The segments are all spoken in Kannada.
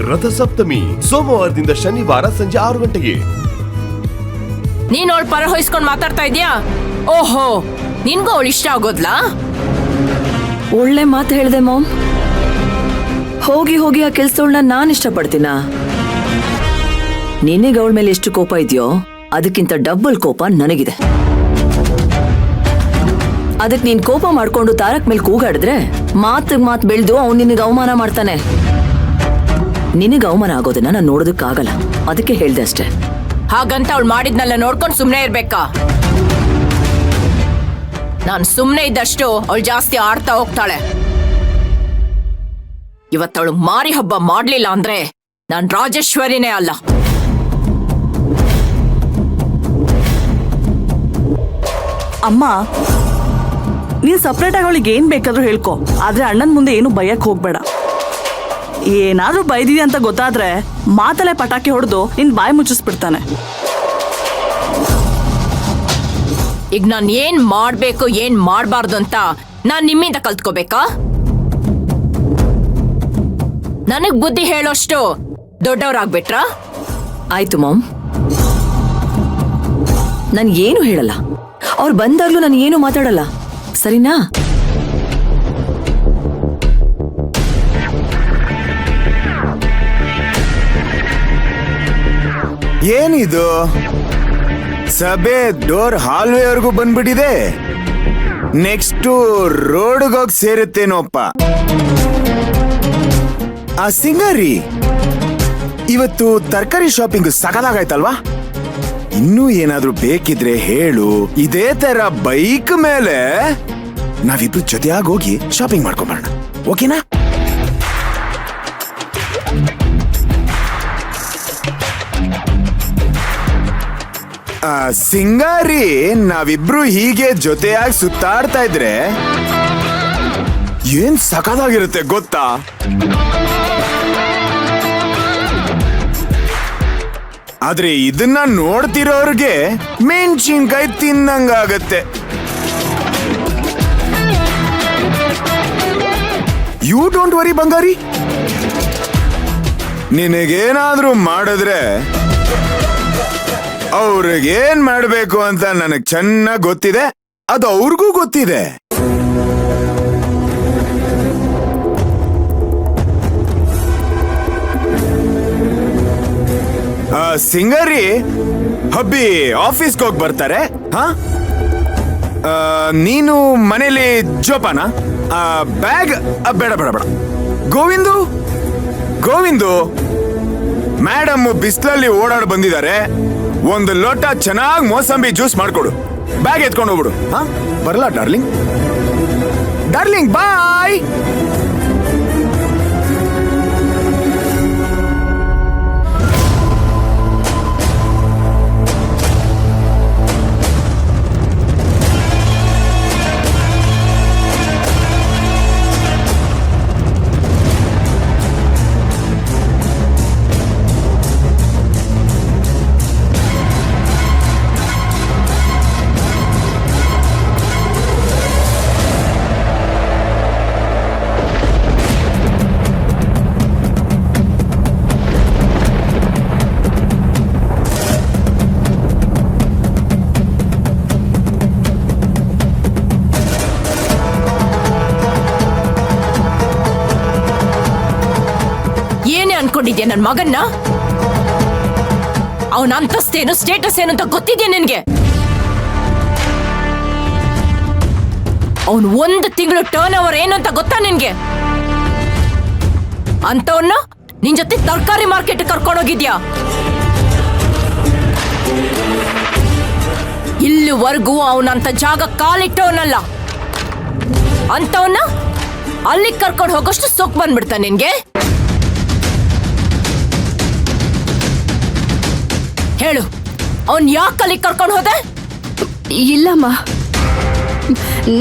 ರಥಸಪ್ತಮಿ ಸೋಮವಾರದಿಂದ ಶನಿವಾರ ಸಂಜೆ 6 ಗಂಟೆಗೆ. ನೀನ್ ಅವಳ ಪರ ಹೊಯ್ಸ್ಕೊಂಡ್ ಮಾತಾಡ್ತಾ ಇದ್ಯಾ? ಓಹೋ, ನಿನ್ಗೂ ಅವಳು ಇಷ್ಟ ಆಗೋದ್ಲಾ? ಒಳ್ಳೆ ಮಾತು ಹೇಳ್ದೆ ಮಾಮ್. ಹೋಗಿ ಹೋಗಿ ಆ ಕೆಲ್ಸದವಳನ್ನ ನಾನ್ ಇಷ್ಟಪಡ್ತೀನ? ನಿನಗೆ ಅವಳ ಮೇಲೆ ಎಷ್ಟು ಕೋಪ ಇದೆಯೋ ಅದಕ್ಕಿಂತ ಡಬಲ್ ಕೋಪ ನನಗಿದೆ. ಅದಕ್ಕೆ ನೀನ್ ಕೋಪ ಮಾಡ್ಕೊಂಡು ತಾರಕ್ ಮೇಲೆ ಕೂಗಾಡಿದ್ರೆ ಮಾತಿಗೆ ಮಾತು ಬೆಳೆದು ಅವ್ನು ನಿನಗೆ ಅವಮಾನ ಮಾಡ್ತಾನೆ. ನಿನಗೆ ಅವಮಾನ ಆಗೋದನ್ನ ನಾನು ನೋಡೋದಕ್ಕಾಗಲ್ಲ, ಅದಕ್ಕೆ ಹೇಳ್ದೆ ಅಷ್ಟೇ. ಹಾಗಂತ ಅವಳು ಮಾಡಿದ್ನೆಲ್ಲ ನೋಡ್ಕೊಂಡು ಸುಮ್ನೆ ಇರ್ಬೇಕಾ? ನಾನ್ ಸುಮ್ನೆ ಇದ್ದಷ್ಟು ಅವಳು ಜಾಸ್ತಿ ಆಡ್ತಾ ಹೋಗ್ತಾಳೆ. ಇವತ್ತವಳು ಮಾರಿ ಹಬ್ಬ ಮಾಡ್ಲಿಲ್ಲ ಅಂದ್ರೆ ನಾನ್ ರಾಜೇಶ್ವರಿನೇ ಅಲ್ಲ. ಅಮ್ಮ, ನೀನ್ ಸಪ್ರೇಟ್ ಆಗಿ ಅವಳಿಗೆ ಏನ್ ಬೇಕಾದ್ರೂ ಹೇಳ್ಕೊ, ಆದ್ರೆ ಅಣ್ಣನ ಮುಂದೆ ಏನು ಬಯಕ್ ಹೋಗ್ಬೇಡ. ಏನಾದ್ರೂ ಬೈದಿದೆ ಅಂತ ಗೊತ್ತಾದ್ರೆ ಮಾತಲ್ಲೇ ಪಟಾಕಿ ಹೊಡೆದು ನಿನ್ ಬಾಯಿ ಮುಚ್ಚಿಸ್ಬಿಡ್ತಾನೆ. ಈಗ ನಾನ್ ಏನ್ ಮಾಡ್ಬೇಕು ಏನ್ ಮಾಡ್ಬಾರ್ದು ಅಂತ ನಾನ್ ನಿಮ್ಮಿಂದ ಕಲ್ತ್ಕೋಬೇಕಾ? ನನಗ್ ಬುದ್ಧಿ ಹೇಳೋಷ್ಟು ದೊಡ್ಡವ್ರಾಗ್ಬಿಟ್ರಾ? ಆಯ್ತು ಮಾಮ್, ನಾನು ಏನು ಹೇಳಲ್ಲ. ಅವ್ರು ಬಂದಾಗ್ಲೂ ನಾನು ಏನು ಮಾತಾಡಲ್ಲ, ಸರಿನಾ? ಏನಿದು ಸಭೆ ಡೋರ್ ಹಾಲ್ವೇವರೆಗೂ ಬಂದ್ಬಿಟ್ಟಿದೆ. ನೆಕ್ಸ್ಟ್ ರೋಡ್ಗೋಗಿ ಸೇರುತ್ತೇನೋಪ್ಪ. ಆ ಸಿಂಗಾರಿ, ಇವತ್ತು ತರಕಾರಿ ಶಾಪಿಂಗ್ ಸಕಲಾಗಾಯ್ತಲ್ವಾ? ಇನ್ನೂ ಏನಾದ್ರೂ ಬೇಕಿದ್ರೆ ಹೇಳು. ಇದೇ ತರ ಬೈಕ್ ಮೇಲೆ ನಾವಿಬ್ರು ಜೊತೆಯಾಗಿ ಹೋಗಿ ಶಾಪಿಂಗ್ ಮಾಡ್ಕೊಂಬರೋಣ, ಓಕೆನಾ? ಸಿಂಗಾರಿ, ನಾವಿಬ್ರು ಹೀಗೆ ಜೊತೆಯಾಗಿ ಸುತ್ತಾಡ್ತಾ ಇದ್ರೆ ಏನ್ ಸಖತ್ತಾಗಿರುತ್ತೆ ಗೊತ್ತಾ? ಆದ್ರೆ ಇದನ್ನ ನೋಡ್ತಿರೋರ್ಗೆ ಮೆಣಸಿನ್ಕಾಯಿ ತಿನ್ನಂಗಾಗತ್ತೆ. ಯು ಡೋಂಟ್ ವರಿ ಬಂಗಾರಿ, ನಿನಗೇನಾದ್ರೂ ಮಾಡಿದ್ರೆ ಅವ್ರಿಗೇನ್ ಮಾಡ್ಬೇಕು ಅಂತ ನನಗ್ ಚೆನ್ನಾಗ್ ಗೊತ್ತಿದೆ, ಅದು ಅವ್ರಿಗೂ ಗೊತ್ತಿದೆ. ಸಿಂಗಾರಿ, ಹಬ್ಬಿ ಆಫೀಸ್ಗೆ ಹೋಗಿ ಬರ್ತಾರೆ. ನೀನು ಮನೇಲಿ ಜೋಪಾನ. ಬ್ಯಾಗ್ ಬೇಡ ಬೇಡ ಬೇಡ. ಗೋವಿಂದು, ಮೇಡಮ್ ಬಿಸಿಲಲ್ಲಿ ಓಡಾಡ್ ಬಂದಿದ್ದಾರೆ. ಒಂದು ಲೋಟ ಚೆನ್ನಾಗಿ ಮೋಸಂಬಿ ಜ್ಯೂಸ್ ಮಾಡ್ಕೊಡು. ಬ್ಯಾಗ್ ಎತ್ಕೊಂಡು ಹೋಗ್ಬಿಡು. ಬರಲ್ಲ ಡಾರ್ಲಿಂಗ್? ಬಾಯ್. ಅನ್ಕೊಂಡಿದ್ಯಾ ನನ್ ಮಗನ್ನ? ಅವನ ಅಂತಸ್ತೇನು ಸ್ಟೇಟಸ್ ಏನು ಅಂತ ಗೊತ್ತಿದ್ಯಾ ನಿನ್ಗೆ? ಅವನು 1 ತಿಂಗಳು ಟರ್ನ್ ಓವರ್ ಏನು ಅಂತ ಗೊತ್ತಾ ನಿನ್ಗೆ? ಅಂತವನ್ನ ನಿನ್ ಜೊತೆ ತರಕಾರಿ ಮಾರ್ಕೆಟ್ ಕರ್ಕೊಂಡೋಗಿದ್ಯಾ? ಇಲ್ಲಿವರೆಗೂ ಅವನಂತ ಜಾಗ ಕಾಲಿಟ್ಟವನಲ್ಲ. ಅಂತವನ್ನ ಅಲ್ಲಿಗೆ ಕರ್ಕೊಂಡು ಹೋಗೋಷ್ಟು ಸೊಕ್ ಬಂದ್ಬಿಡ್ತಾ ನಿನ್ಗೆ? ಹೇಳು, ಅವನ್ ಯಾಕೆ ಅಲ್ಲಿಗೆ ಕರ್ಕೊಂಡು ಹೋದೆ? ಇಲ್ಲಮ್ಮ,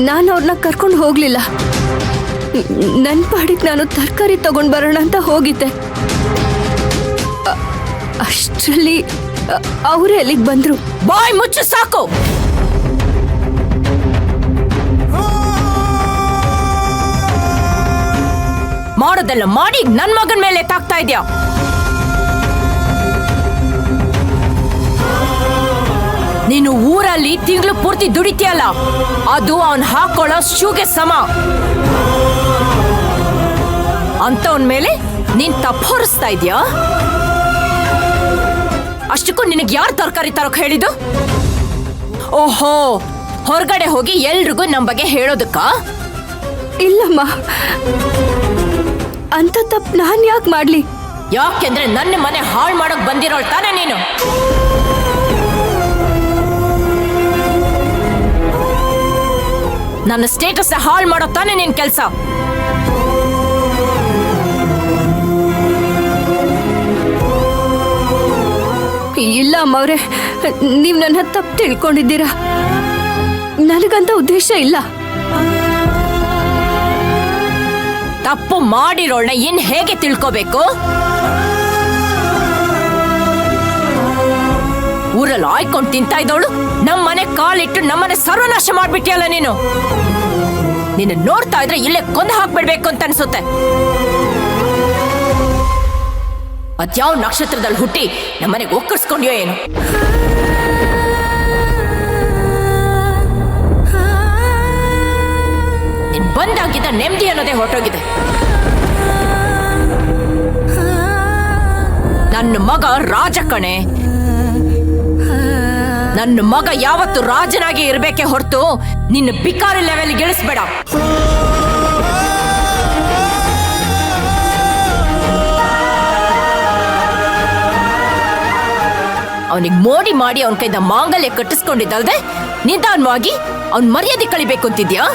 ನಾನು ಅವ್ರನ್ನ ಕರ್ಕೊಂಡು ಹೋಗ್ಲಿಲ್ಲ. ನನ್ನ ಪಾಡಿಗೆ ನಾನು ತರಕಾರಿ ತಗೊಂಡ್ ಬರೋಣ ಅಂತ ಹೋಗಿದ್ದೆ. ಅಷ್ಟರಲ್ಲಿ ಅವರೇ ಅಲ್ಲಿಗೆ ಬಂದ್ರು. ಬಾಯ್ ಮುಚ್ಚು ಸಾಕು. ಮಾಡೋದೆಲ್ಲ ಮಾಡಿ ನನ್ ಮಗನ್ ಮೇಲೆ ತಾಕ್ತಾ ಇದ್ಯಾ. ನೀನು ಊರಲ್ಲಿ ತಿಂಗಳು ಪೂರ್ತಿ ದುಡಿತೀಯಲ್ಲ, ಅದು ಅವನ್ ಹಾಕೊಳ್ಳೋ ಶೂಗೆ ಸಮ. ಅಂತವನ್ ಮೇಲೆ ನೀನ್ ತಪ್ಪು ಹೊರಿಸ್ತಾ ಇದ್ಯಾ. ಅಷ್ಟಕ್ಕೂ ನಿನಗೆ ಯಾರು ತರಕಾರಿ ತರೋಕ್ ಹೇಳಿದ್ದು? ಓಹೋ, ಹೊರಗಡೆ ಹೋಗಿ ಎಲ್ರಿಗೂ ನಮ್ ಬಗ್ಗೆ ಹೇಳೋದಕ್ಕ? ಇಲ್ಲಮ್ಮ, ಅಂತ ತಪ್ಪು ನಾನ್ ಯಾಕೆ ಮಾಡ್ಲಿ? ಯಾಕೆಂದ್ರೆ ನನ್ನ ಮನೆ ಹಾಳು ಮಾಡೋಕ್ ಬಂದಿರೋಳ್ ತಾನೆ ನೀನು. ನನ್ನ ಸ್ಟೇಟಸ್ ಹಾಳು ಮಾಡೋ ತಾನೆ ನಿನ್ ಕೆಲ್ಸ. ಇಲ್ಲ ಅಮ್ಮವ್ರೆ, ನೀವ್ ನನ್ನ ತಪ್ಪು ತಿಳ್ಕೊಂಡಿದ್ದೀರಾ. ನನಗಂತ ಉದ್ದೇಶ ಇಲ್ಲ. ತಪ್ಪು ಮಾಡಿರೋಳ್ನ ಇನ್ ಹೇಗೆ ತಿಳ್ಕೋಬೇಕು? ಊರಲ್ಲಿ ಆಯ್ಕೊಂಡು ತಿಂತಾ ಇದ್ದವಳು ನಮ್ ಮನೆ ಕಾಲಿಟ್ಟು ನಮ್ಮನೆ ಸರ್ವನಾಶ ಮಾಡ್ಬಿಟ್ಟಿಯಲ್ಲ ನೀನು. ನಿನ್ನ ನೋಡ್ತಾ ಇದ್ರೆ ಇಲ್ಲೇ ಕೊಂದು ಹಾಕ್ಬಿಡ್ಬೇಕು ಅಂತ ಅನ್ಸುತ್ತೆ. ಅದ್ಯಾವ ನಕ್ಷತ್ರದಲ್ಲಿ ಹುಟ್ಟಿ ನಮ್ಮನೆಗೆ ಒಕ್ಕರ್ಸ್ಕೊಂಡ್ಯೋ ಏನು? ನೀನ್ ಬಂದಾಗಿದ್ದ ನೆಮ್ಮದಿ ಅನ್ನೋದೇ ಹೊರಟೋಗಿದೆ. ನನ್ನ ಮಗ ರಾಜ ಕಣೆ. ನನ್ನ ಮಗ ಯಾವತ್ತು ರಾಜನಾಗಿ ಇರ್ಬೇಕೆ ಹೊರತು ನಿನ್ನ ಬಿಕಾರಿ ಲೆವೆಲ್ ಗೆಳಿಸ್ಬೇಡ. ಅವನಿಗೆ ಮೋಡಿ ಮಾಡಿ ಅವನ ಕೈದ ಮಾಂಗಲ್ಯ ಕಟ್ಟಿಸ್ಕೊಂಡಿದ್ದಲ್ದೆ ನಿಧಾನವಾಗಿ ಅವನ್ ಮರ್ಯಾದೆ ಕಳಿಬೇಕು ಅಂತಿದ್ಯಾ?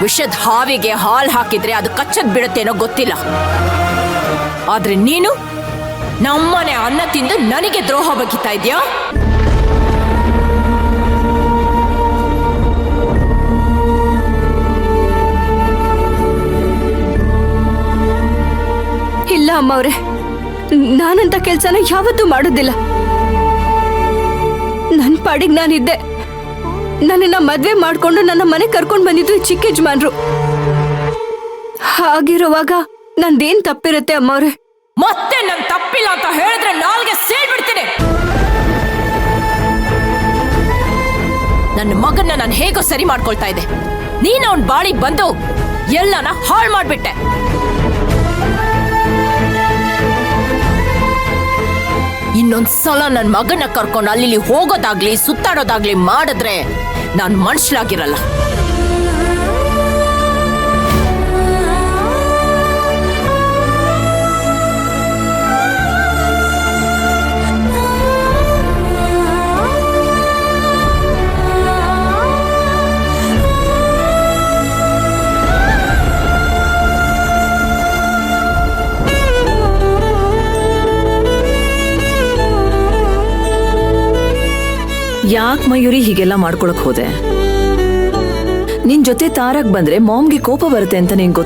ವಿಷದ ಹಾವಿಗೆ ಹಾಲು ಹಾಕಿದ್ರೆ ಅದು ಕಚ್ಚದ್ ಬಿಡುತ್ತೇನೋ ಗೊತ್ತಿಲ್ಲ. ಆದ್ರೆ ನೀನು ನಮ್ಮನೆ ಅನ್ನ ತಿಂದು ನನಗೆ ದ್ರೋಹ ಬಗ್ಗಿತಾ ಇದ್ಯಾ? ಇಲ್ಲ ಅಮ್ಮವ್ರೆ, ನಾನಂತ ಕೆಲ್ಸನ ಯಾವತ್ತೂ ಮಾಡೋದಿಲ್ಲ. ನನ್ ಪಾಡಿಗೆ ನಾನಿದ್ದೆ. ನನ್ನನ್ನ ಮದ್ವೆ ಮಾಡ್ಕೊಂಡು ನನ್ನ ಮನೆ ಕರ್ಕೊಂಡ್ ಬಂದಿದ್ದು ಈ ಚಿಕ್ಕ ಯಜಮಾನ್ರು. ಹಾಗಿರುವಾಗ ನಂದೇನ್ ತಪ್ಪಿರುತ್ತೆ ಅಮ್ಮವ್ರೆ? ಮತ್ತೆ ನನ್ ತಪ್ಪಿಲ್ಲ ಅಂತ ಹೇಳಿದ್ರೆ ನಾಲ್ಗೆ ಸೇರ್ಬಿಡ್ತೀನಿ. ನನ್ನ ಮಗನ್ನ ನಾನು ಹೇಗೋ ಸರಿ ಮಾಡ್ಕೊಳ್ತಾ ಇದ್ದೆ, ನೀನ್ ಅವನ್ ಬಾಳಿಗೆ ಬಂದು ಎಲ್ಲನ ಹಾಳು ಮಾಡ್ಬಿಟ್ಟೆ. ಇನ್ನೊಂದ್ಸಲ ನನ್ ಮಗನ ಕರ್ಕೊಂಡು ಅಲ್ಲಿ ಹೋಗೋದಾಗ್ಲಿ ಸುತ್ತಾಡೋದಾಗ್ಲಿ ಮಾಡಿದ್ರೆ ನಾನ್ ಮನುಷ್ಯಲಾಗಿರಲ್ಲ. ಯಾಕೆ ಮಯೂರಿ ಹೀಗೆಲ್ಲ ಮಾಡ್ಕೊಳಕ್ ಹೋದೆ? ನಿನ್ ಜೊತೆ ತಾರಕ್ ಬಂದ್ರೆ ಮಾಮ್ಗೆ ಕೋಪ ಬರುತ್ತೆ ಅಂತ ನಿಂಗೆ